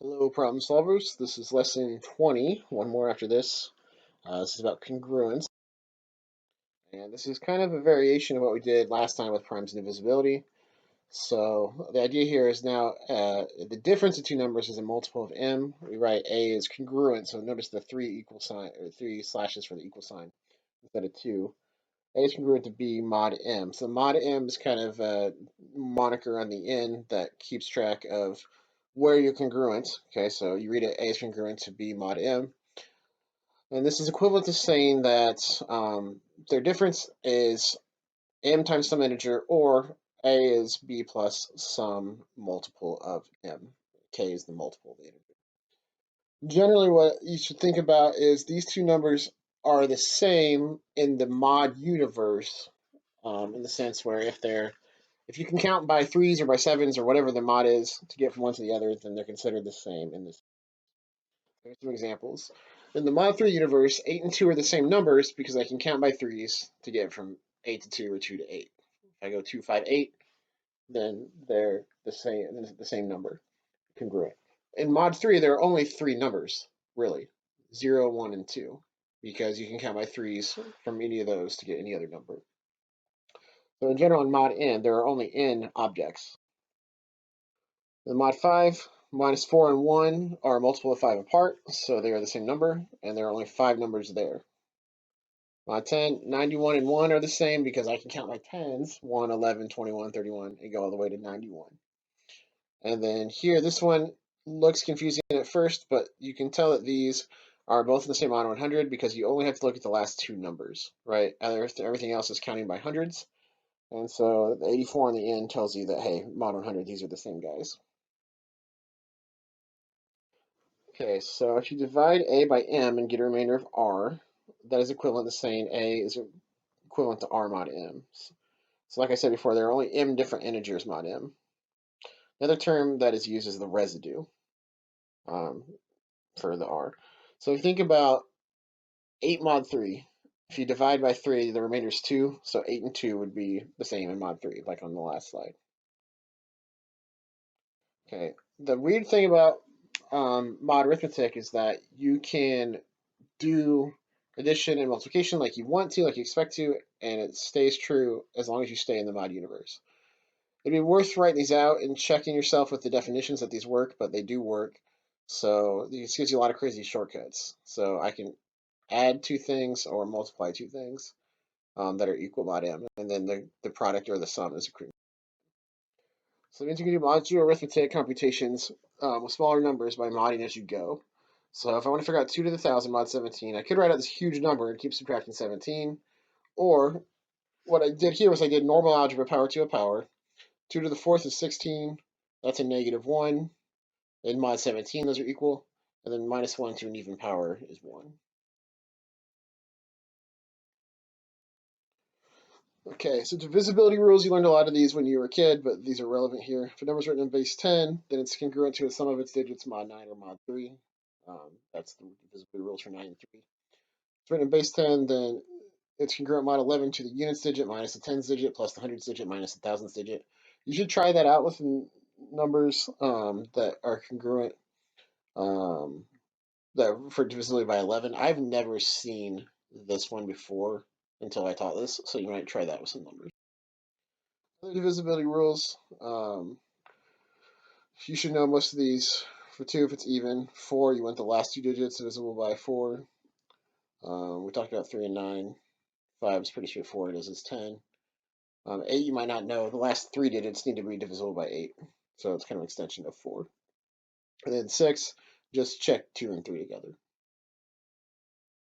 Hello, problem solvers. This is lesson 20, one more after this. This is about congruence. And this is kind of a variation of what we did last time with primes and divisibility. So the idea here is now the difference of two numbers is a multiple of m. We write a is congruent, so notice the three equal sign, or three slashes for the equal sign instead of two. A is congruent to b mod m. So mod m is kind of a moniker on the end that keeps track of where you're congruent. Okay, so you read it, A is congruent to B mod M. And this is equivalent to saying that their difference is M times some integer, or A is B plus some multiple of M. K is the multiple of the integer. Generally, what you should think about is these two numbers are the same in the mod universe, in the sense where if you can count by threes or by sevens or whatever the mod is to get from one to the other, then they're considered the same in this. Here's some examples. In the mod 3 universe, 8 and 2 are the same numbers because I can count by threes to get from 8 to 2 or 2 to 8. If I go 2, 5, 8, then they're the same number, congruent. In mod 3, there are only three numbers, really, 0, 1, and 2, because you can count by threes from any of those to get any other number. So in general, in mod n, there are only n objects. In mod 5, minus 4 and 1 are a multiple of 5 apart, so they are the same number, and there are only 5 numbers there. Mod 10, 91 and 1 are the same because I can count my tens, 1, 11, 21, 31, and go all the way to 91. And then here, this one looks confusing at first, but you can tell that these are both in the same mod 100 because you only have to look at the last two numbers, right? Everything else is counting by hundreds. And so the 84 on the end tells you that, hey, mod 100, these are the same guys. Okay, so if you divide a by m and get a remainder of r, that is equivalent to saying a is equivalent to r mod m. So like I said before, there are only m different integers mod m. Another term that is used is the residue for the r. So if you think about 8 mod 3, if you divide by 3, the remainder is 2, so 8 and 2 would be the same in mod 3, like on the last slide. Okay, the weird thing about mod arithmetic is that you can do addition and multiplication like you want to, like you expect to, and it stays true as long as you stay in the mod universe. It'd be worth writing these out and checking yourself with the definitions that these work, but they do work. So this gives you a lot of crazy shortcuts. So I can add two things or multiply two things that are equal mod m, and then the product or the sum is a. So it means you can do modular arithmetic computations with smaller numbers by modding as you go. So if I want to figure out 2 to the 1,000 mod 17, I could write out this huge number and keep subtracting 17. Or what I did here was I did normal algebra power to a power. 2 to the 4th is 16. That's a negative 1. In mod 17, those are equal. And then minus 1 to an even power is 1. Okay, so divisibility rules, you learned a lot of these when you were a kid, but these are relevant here. If a number is written in base 10, then it's congruent to the sum of its digits mod 9 or mod 3. That's the divisibility rules for 9 and 3. If it's written in base 10, then it's congruent mod 11 to the units digit minus the tens digit plus the hundreds digit minus the thousands digit. You should try that out with numbers that are congruent that for divisibility by 11. I've never seen this one before until I taught this, so you might try that with some numbers. Other divisibility rules, you should know most of these. For 2, if it's even. 4, you want the last two digits divisible by 4. We talked about 3 and 9. 5 is pretty straightforward, as is 10. 8, you might not know. The last three digits need to be divisible by 8. So it's kind of an extension of 4. And then 6, just check 2 and 3 together.